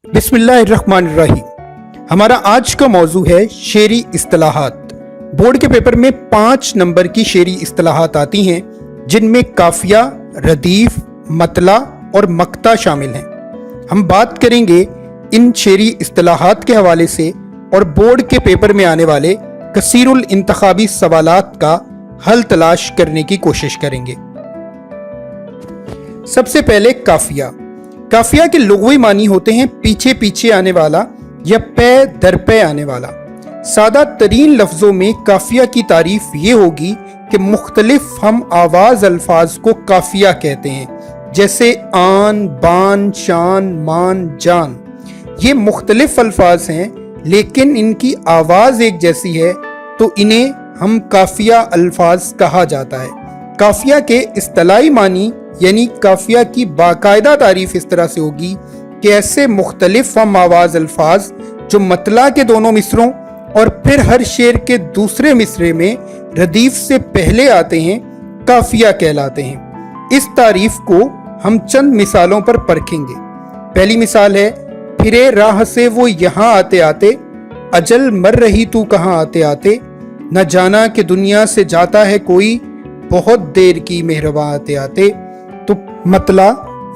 बिस्मिल्लाहिर्रहमानिर्रहीम। हमारा आज का मौजू है शेरी इस्तिलाहात। बोर्ड के पेपर में 5 नंबर की शेरी इस्तिलाहात आती हैं, जिनमें काफिया, रदीफ, मतला और मक्ता शामिल हैं। हम बात करेंगे इन शेरी इस्तिलाहात के हवाले से और बोर्ड के पेपर में आने वाले कसीरुल इंतखाबी सवालात का हल तलाश करने की कोशिश करेंगे। सबसे पहले काफिया। काफिया के लुग़वी मानी होते हैं पीछे पीछे आने वाला या पे दर पे आने वाला। सादा तरीन लफ्ज़ों में काफिया की तारीफ ये होगी कि मुख्तलिफ हम आवाज़ अल्फाज को काफिया कहते हैं, जैसे आन, बान, शान, मान, जान। ये मुख्तलिफ अल्फाज हैं, लेकिन इनकी आवाज़ एक जैसी है, तो इन्हें हम काफिया अल्फाज कहा जाता है। काफिया के इस्तिलाही मानी यानी काफिया की बाकायदा तारीफ इस तरह से होगी कि ऐसे मुख्तलिफ हम आवाज़ अल्फाज जो मतला के दोनों मिसरों और फिर हर शेर के दूसरे मिसरे में रदीफ से पहले आते हैं, काफिया कहलाते हैं। इस तारीफ को हम चंद मिसालों पर परखेंगे। पहली मिसाल है, फिरे राह से वो यहाँ आते आते, अजल मर रही तू कहाँ आते आते, न जाना कि दुनिया से जाता है कोई, बहुत देर की मेहरबां आते आते। तो मतला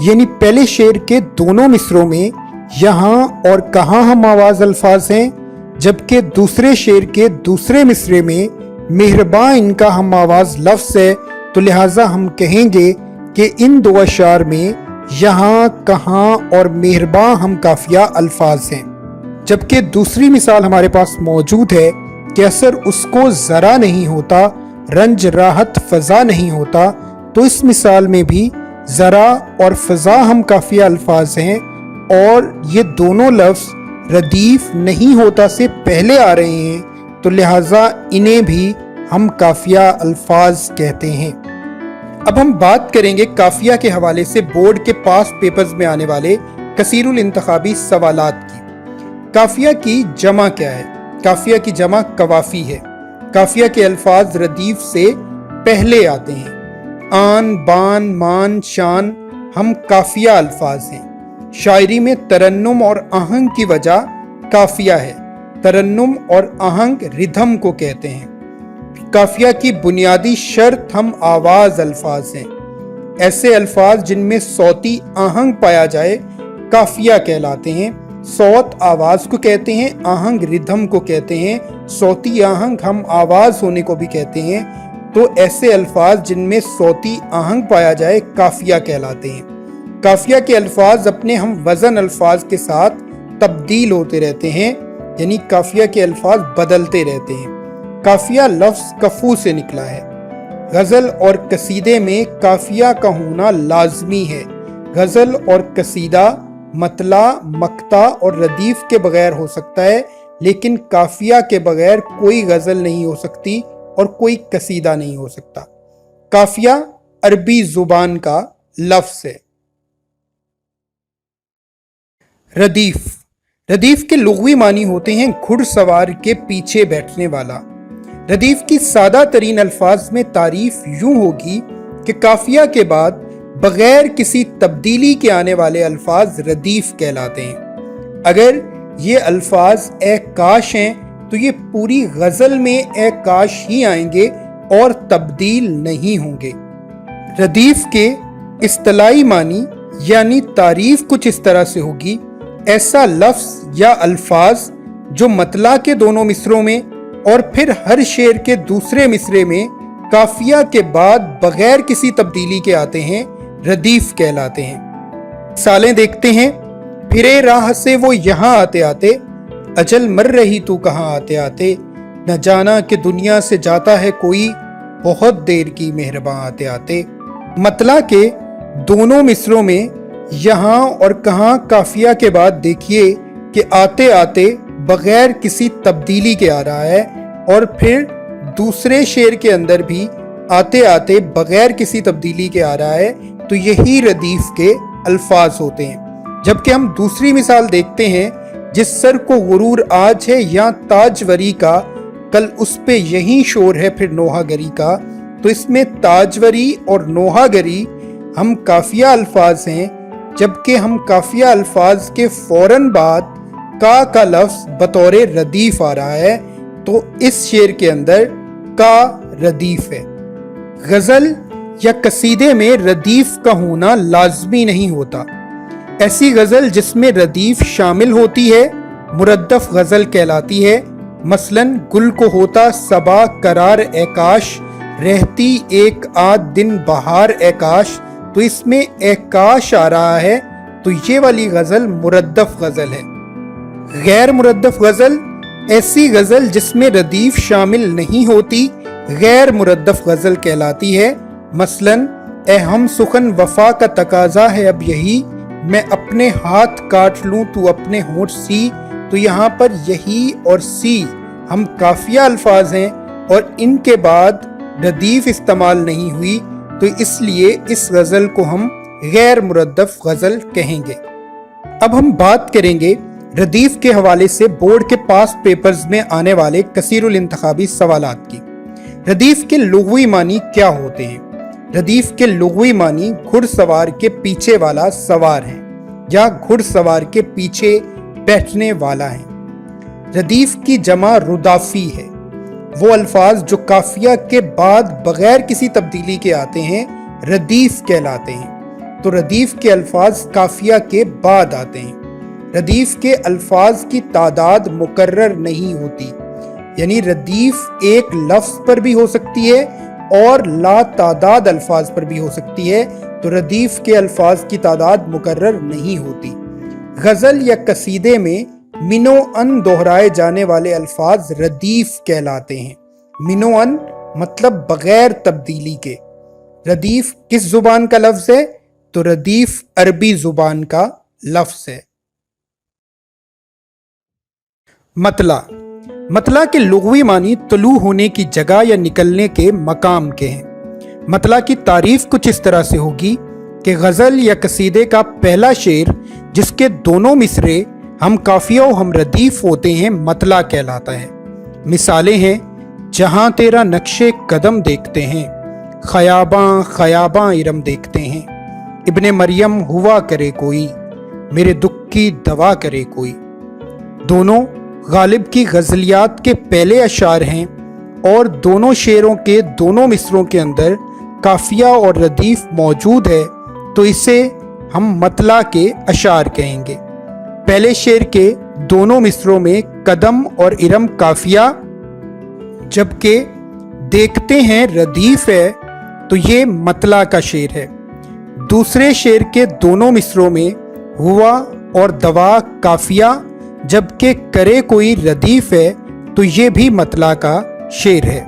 यानी पहले शेर के दोनों मिसरों में यहाँ और कहाँ हम आवाज़ अल्फाज हैं, जबकि दूसरे शेर के दूसरे मिसरे में मेहरबां इनका हम आवाज़ लफ्ज़ है, तो लिहाजा हम कहेंगे कि इन दो अशार में यहाँ, कहाँ और मेहरबां हम काफिया अल्फाज हैं। जबकि दूसरी मिसाल हमारे पास मौजूद है कि असर उसको ज़रा नहीं होता, रंज राहत फ़ज़ा नहीं होता, तो इस मिसाल में भी ज़रा और फ़ज़ा हम काफिया अल्फाज हैं और ये दोनों लफ्ज़ रदीफ नहीं होता से पहले आ रहे हैं, तो लिहाजा इन्हें भी हम काफिया अल्फाज कहते हैं। अब हम बात करेंगे काफिया के हवाले से बोर्ड के पास पेपर्स में आने वाले कसीरुल इंतखाबी सवालात की। काफिया की जमा क्या है? काफिया की जमा कवाफी है। काफिया के अल्फाज रदीफ से पहले आते हैं। आन, बान, मान, शान हम काफिया अल्फाज हैं। शायरी में तरन्नुम और आहंग की वजह काफिया है। तरन्नुम और आहंग रिधम को कहते हैं। काफिया की बुनियादी शर्त हम आवाज अल्फाज हैं। ऐसे अल्फाज जिनमें सौती आहंग पाया जाए काफिया कहलाते हैं। सौत आवाज को कहते हैं, आहंग रिधम को कहते हैं, सौती आहंग हम आवाज होने को भी कहते हैं। तो ऐसे अल्फाज जिनमें सौती आहंग पाया जाए काफिया कहलाते हैं। काफिया के अल्फाज अपने हम वज़न अल्फाज के साथ तब्दील होते रहते हैं, यानी काफिया के अल्फाज बदलते रहते हैं। काफिया लफ्ज़ कफू से निकला है। गज़ल और कसीदे में काफिया का होना लाजमी है। गज़ल और कसीदा मतला, मक्ता और रदीफ के बगैर हो सकता है, लेकिन काफिया के बगैर कोई गज़ल नहीं हो सकती और कोई कसीदा नहीं हो सकता। काफिया अरबी जुबान का लफ्ज़ है। रदीफ। रदीफ के लुग़वी मानी होते हैं घुड़सवार के पीछे बैठने वाला। रदीफ की सादा तरीन अल्फाज में तारीफ यूं होगी कि काफिया के बाद बगैर किसी तब्दीली के आने वाले अल्फाज रदीफ कहलाते हैं। अगर ये अल्फाज ए काश हैं, तो ये पूरी गज़ल में ए काश ही आएंगे और तब्दील नहीं होंगे। रदीफ के इस्तिलाही मानी यानी तारीफ कुछ इस तरह से होगी, ऐसा लफ्ज़ या अल्फाज जो मतला के दोनों मिसरों में और फिर हर शेर के दूसरे मिसरे में काफिया के बाद बगैर किसी तब्दीली के आते हैं, रदीफ कहलाते हैं। मिसालें देखते हैं। फिरे राह से वो यहाँ आते आते, अजल मर रही तू कहाँ आते आते, न जाना कि दुनिया से जाता है कोई, बहुत देर की मेहरबां आते आते। मतला के दोनों मिसरों में यहाँ और कहाँ काफिया के बाद देखिए कि आते आते बगैर किसी तब्दीली के आ रहा है, और फिर दूसरे शेर के अंदर भी आते आते बगैर किसी तब्दीली के आ रहा है, तो यही रदीफ के अल्फाज होते हैं। जबकि हम दूसरी मिसाल देखते हैं, जिस सर को गुरूर आज है या ताजवरी का, कल उस पे यही शोर है फिर नोहागरी का। तो इसमें ताजवरी और नोहागरी हम काफिया अल्फाज हैं, जबकि हम काफिया अल्फाज के फौरन बाद का लफ्ज बतौर रदीफ आ रहा है, तो इस शेर के अंदर का रदीफ है। गज़ल या कसीदे में रदीफ का होना लाजमी नहीं होता। ऐसी गज़ल जिसमें रदीफ शामिल होती है मुरद्दफ गज़ल कहलाती है। मसलन गुल को होता सबा करार एकाश, रहती एक आध दिन बहार एकाश, तो इसमें एकाश आ रहा है, तो ये वाली गज़ल मुरद्दफ गज़ल है। गैर मुरद्दफ गज़ल ऐसी गज़ल जिसमें रदीफ शामिल नहीं होती गैर मुरद्दफ गज़ल कहलाती है। मसलन ए हम सुखन वफा का तकाजा है अब यही, मैं अपने हाथ काट लूं तू अपने होंठ सी, तो यहाँ पर यही और सी हम काफिया अल्फाज हैं और इनके बाद रदीफ इस्तेमाल नहीं हुई, तो इसलिए इस गज़ल को हम गैर मुरद्दफ गज़ल कहेंगे। अब हम बात करेंगे रदीफ के हवाले से बोर्ड के पास पेपर्स में आने वाले कसीरुल इंतखाबी सवालात की। रदीफ के लुग़वी मानी क्या होते हैं? रदीफ के लुग़वी मानी घुड़सवार के पीछे वाला सवार है या घुड़सवार के पीछे बैठने वाला है। रदीफ की जमा रुदाफी है, वो अल्फाज जो काफिया के बाद बगैर किसी तब्दीली के आते हैं रदीफ कहलाते हैं। तो रदीफ के अल्फाज काफिया के बाद आते हैं। रदीफ के अल्फाज की तादाद मुकर्रर नहीं होती, यानी रदीफ एक लफ्ज पर भी हो सकती है और ला तादाद अल्फाज पर भी हो सकती है, तो रदीफ के अल्फाज की तादाद मुकर्रर नहीं होती। गज़ल या कसीदे में मिनो अन दोहराए जाने वाले अल्फाज रदीफ कहलाते हैं। मिनो अन मतलब बगैर तब्दीली के। रदीफ किस जुबान का लफ्ज है? तो रदीफ अरबी जुबान का लफ्ज है। मतला। मतला के लुग़वी मानी तुलू होने की जगह या निकलने के मकाम के हैं। मतला की तारीफ कुछ इस तरह से होगी कि गज़ल या कसीदे का पहला शेर जिसके दोनों मिसरे हम काफिया और हम रदीफ होते हैं मतला कहलाता है। मिसालें हैं, जहाँ तेरा नक्शे कदम देखते हैं, ख़याबां ख़याबां इरम देखते हैं, इब्ने मरियम हुआ करे कोई, मेरे दुख की दवा करे कोई। दोनों गालिब की गज़लियात के पहले अशार हैं और दोनों शेरों के दोनों मिसरों के अंदर काफिया और रदीफ मौजूद है, तो इसे हम मतला के अशार कहेंगे। पहले शेर के दोनों मिसरों में कदम और इरम काफिया, जबकि देखते हैं रदीफ है, तो ये मतला का शेर है। दूसरे शेर के दोनों मिसरों में हुआ और दवा काफिया, जबकि करे कोई रदीफ है, तो ये भी मतला का शेर है।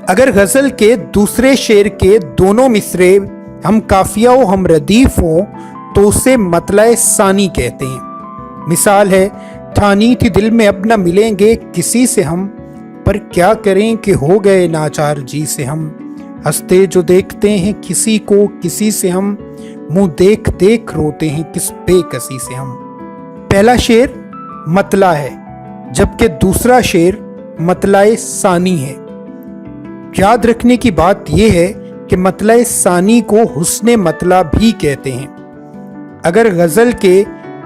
अगर गज़ल के दूसरे शेर के दोनों मिसरे हम काफिया हो हम रदीफ हो, तो उसे मतला सानी कहते हैं। मिसाल है, ठानी थी दिल में अब न मिलेंगे किसी से हम, पर क्या करें कि हो गए नाचार जी से हम, हंसते जो देखते हैं किसी को किसी से हम, मुंह देख देख रोते हैं किस बेकसी से हम। पहला शेर मतला है, जबकि दूसरा शेर मतला सानी है। याद रखने की बात यह है कि मतला सानी को हुस्ने मतला भी कहते हैं। अगर गज़ल के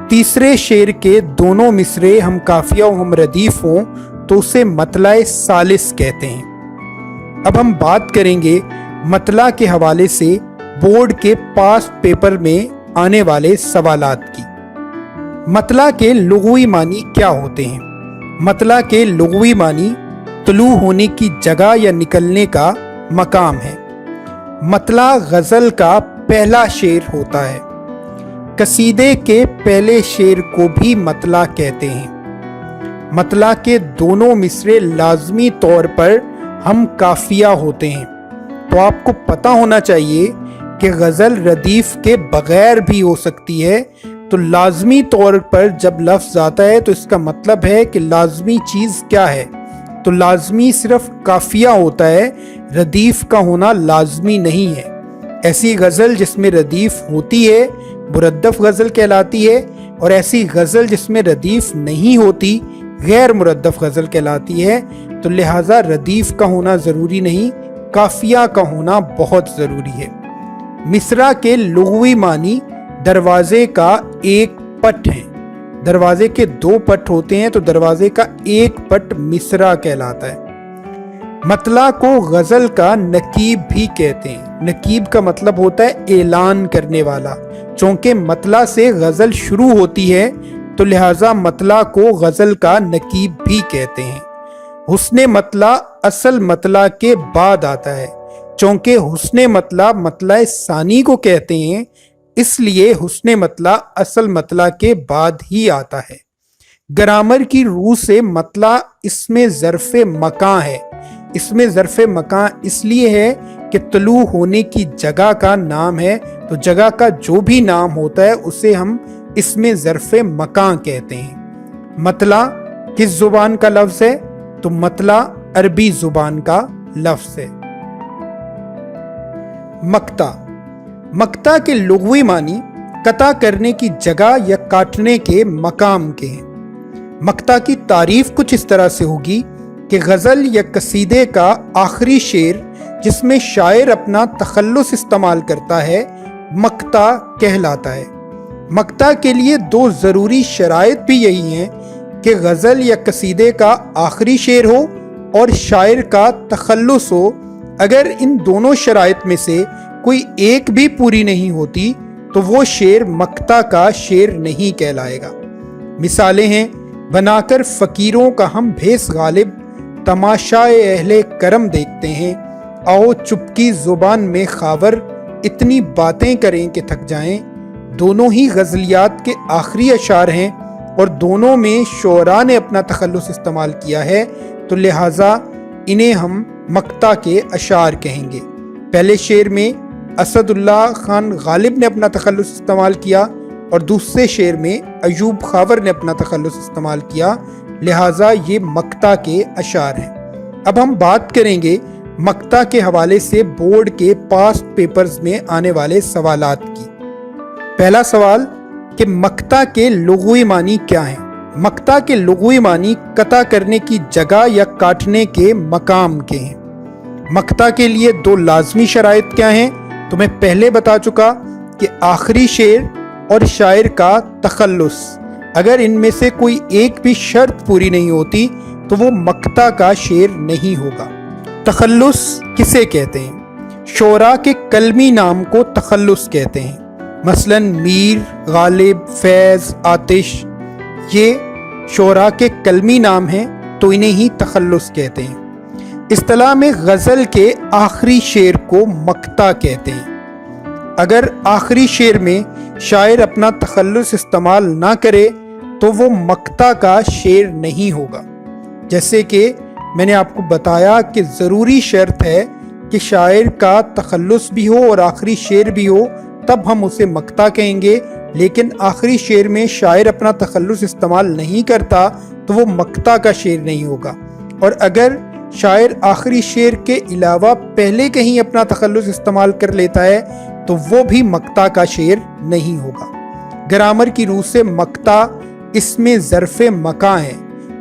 तीसरे शेर के दोनों मिसरे हम काफिया और हम रदीफ हों, तो उसे मतला सालिस कहते हैं। अब हम बात करेंगे मतला के हवाले से बोर्ड के पास पेपर में आने वाले सवालात की। मतला के लुग़वी मानी क्या होते हैं? मतला के लुग़वी मानी तुलू होने की जगह या निकलने का मकाम है। मतला गज़ल का पहला शेर होता है। कसीदे के पहले शेर को भी मतला कहते हैं। मतला के दोनों मिसरे लाजमी तौर पर हम काफिया होते हैं, तो आपको पता होना चाहिए कि गज़ल रदीफ के बगैर भी हो सकती है। तो लाजमी तौर पर जब लफ्ज़ आता है तो इसका मतलब है कि लाजमी चीज़ क्या है, तो लाजमी सिर्फ काफिया होता है, रदीफ का होना लाजमी नहीं है। ऐसी गज़ल जिसमें रदीफ होती है मुरद्दफ गज़ल कहलाती है, और ऐसी गज़ल जिसमें रदीफ नहीं होती गैर मुरद्दफ गज़ल कहलाती है। तो लिहाजा रदीफ का होना ज़रूरी नहीं, काफिया का होना बहुत ज़रूरी है। मिसरा के लुग़वी मानी दरवाजे का एक पट है। दरवाजे के दो पट होते हैं तो दरवाजे का एक पट मिसरा कहलाता है। मतला को गजल का नकीब भी कहते हैं। नकीब का मतलब होता है ऐलान करने वाला। चूंकि मतला से गजल शुरू होती है तो लिहाजा मतला को गजल का नकीब भी कहते हैं। हुस्ने मतला असल मतला के बाद आता है। चूंकि हुस्ने मतला मतला सानी को कहते हैं, इसलिए हुस्ने मतला असल मतला के बाद ही आता है। ग्रामर की रूह से मतला इसमें ज़र्फ़े मकां है। इसमें ज़र्फ़े मकां इसलिए है कि तलू होने की जगह का नाम है, तो जगह का जो भी नाम होता है उसे हम इसमें ज़र्फ़े मकां कहते हैं। मतला किस ज़ुबान का लफ्ज़ है? तो मतला अरबी ज़ुबान का लफ्ज़ है। मक्ता। मक्ता के लुग़वी मानी कता करने की जगह या काटने के मकाम के हैं। मक्ता की तारीफ कुछ इस तरह से होगी कि गज़ल या कसीदे का आखिरी शेर जिसमें शायर अपना तखल्लुस इस्तेमाल करता है मक्ता कहलाता है। मक्ता के लिए दो ज़रूरी शराइत भी यही हैं कि गज़ल या कसीदे का आखिरी शेर हो और शायर का तखल्लुस हो। अगर इन दोनों शराइत में से कोई एक भी पूरी नहीं होती तो वो शेर मक्ता का शेर नहीं कहलाएगा। मिसालें हैं, बनाकर फ़कीरों का हम भेस गालिब, तमाशाए अहले करम देखते हैं, आओ चुपकी ज़ुबान में खावर, इतनी बातें करें कि थक जाएं। दोनों ही गज़लियात के आखिरी अशार हैं और दोनों में शोरा ने अपना तखल्लुस इस्तेमाल किया है, तो लिहाजा इन्हें हम मक्ता के अशार कहेंगे। पहले शेर में असदुल्लाह खान गालिब ने अपना तखल्लुस इस्तेमाल किया और दूसरे शेर में अयूब खावर ने अपना तखल्लुस इस्तेमाल किया, लिहाजा ये मक्ता के अशार हैं। अब हम बात करेंगे मक्ता के हवाले से बोर्ड के पास्ट पेपर्स में आने वाले सवालात की। पहला सवाल कि मक्ता के लुग़वी मानी क्या हैं? मक्ता के लुग़वी मानी कता करने की जगह या काटने के मकाम के हैं। मक्ता के लिए दो लाजमी शराइत क्या हैं? तो मैं पहले बता चुका कि आखिरी शेर और शायर का तखल्लुस। अगर इनमें से कोई एक भी शर्त पूरी नहीं होती तो वो मक्ता का शेर नहीं होगा। तखल्लुस किसे कहते हैं? शोरा के कलमी नाम को तखल्लुस कहते हैं। मसलन मीर, गालिब, फैज़, आतिश, ये शोरा के कलमी नाम हैं तो इन्हें ही तखल्लुस कहते हैं। इस्तिलाह में गज़ल के आखिरी शेर को मक्ता कहते हैं। अगर आखिरी शेर में शायर अपना तखल्लुस इस्तेमाल ना करे तो वो मक्ता का शेर नहीं होगा। जैसे कि मैंने आपको बताया कि ज़रूरी शर्त है कि शायर का तखल्लुस भी हो और आखिरी शेर भी हो, तब हम उसे मक्ता कहेंगे। लेकिन आखिरी शेर में शायर अपना तखल्लुस इस्तेमाल नहीं करता तो वो मक्ता का शेर नहीं होगा। और अगर शायर आखिरी शेर के अलावा पहले कहीं अपना तखल्लुस इस्तेमाल कर लेता है तो वो भी मक्ता का शेर नहीं होगा। ग्रामर की रूह से मक्ता इसमें ज़र्फ़े मकां है।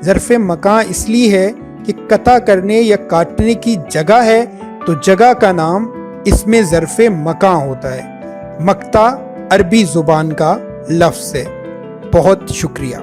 ज़र्फ़े मकां इसलिए है कि कता करने या काटने की जगह है तो जगह का नाम इसमें ज़र्फ़े मकां होता है। मक्ता अरबी ज़ुबान का लफ्ज़ है। बहुत शुक्रिया।